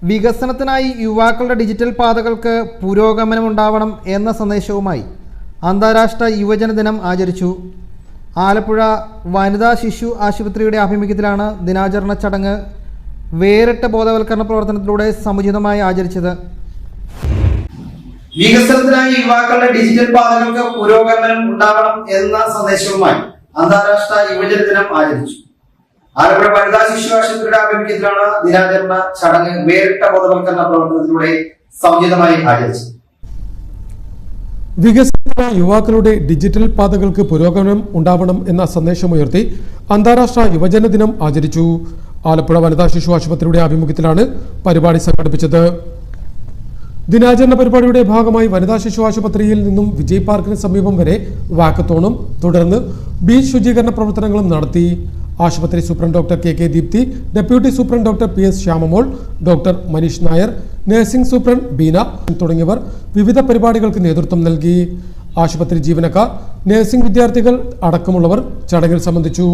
വികസനത്തിനായി യുവാക്കളുടെ ഡിജിറ്റൽ പാതകൾക്ക് പുരോഗമനമുണ്ടാവണം എന്ന സന്ദേശവുമായി അന്താരാഷ്ട്ര യുവജന ദിനം ആചരിച്ചു. ആലപ്പുഴ വനിതാ ശിശു ആശുപത്രിയുടെ ആഭിമുഖ്യത്തിലാണ് ദിനാചരണ ചടങ്ങ് വേറിട്ട ബോധവൽക്കരണ പ്രവർത്തനത്തിലൂടെ സമുചിതമായി ആചരിച്ചത്. വികസനത്തിനായി യുവാക്കളുടെ ഡിജിറ്റൽ പാതകൾക്ക് പുരോഗമനം ഉണ്ടാവണം എന്ന സന്ദേശവുമായി അന്താരാഷ്ട്ര യുവജന ദിനം ആചരിച്ചു. ആലപ്പുഴ വനിതാ ശിശു ആശുപത്രിയുടെ ആഭിമുഖ്യത്തിലാണ് ദിനാചരണ ചടങ്ങ് വേറിട്ട ബോധവൽക്കരണ പ്രവർത്തനത്തിലൂടെ സമുചിതമായി ആചരിച്ചത്. വികസനത്തിനായി യുവാക്കളുടെ ഡിജിറ്റൽ പാതകൾക്ക് പുരോഗമനം ഉണ്ടാവണം എന്ന സന്ദേശമുയർത്തി അന്താരാഷ്ട്ര യുവജന ദിനം ആചരിച്ചു. ആലപ്പുഴ വനിതാ ശിശു ആശുപത്രിയുടെ ആഭിമുഖ്യത്തിലാണ് പരിപാടി സംഘടിപ്പിച്ചത്. ദിനാചരണ പരിപാടിയുടെ ഭാഗമായി വനിതാ ശിശു ആശുപത്രിയിൽ നിന്നും വിജയ് പാർക്കിന് സമീപം വരെ വാക്കത്തോണും തുടർന്ന് ബീച്ച് ശുചീകരണ പ്രവർത്തനങ്ങളും നടത്തി. ആശുപത്രി superintendent doctor K Deepthi, deputy superintendent doctor PS Shyamamol, doctor Manish Nair, nursing superintendent Beena തുടങ്ങിയവർ വിവിധ പരിപാടികൾക്ക് നേതൃത്വം നൽകി. ആശുപത്രി ജീവനക്കാർ, നഴ്സിംഗ് വിദ്യാർത്ഥികൾ അടക്കമുള്ളവർ ചടങ്ങിൽ സംബന്ധിച്ചു.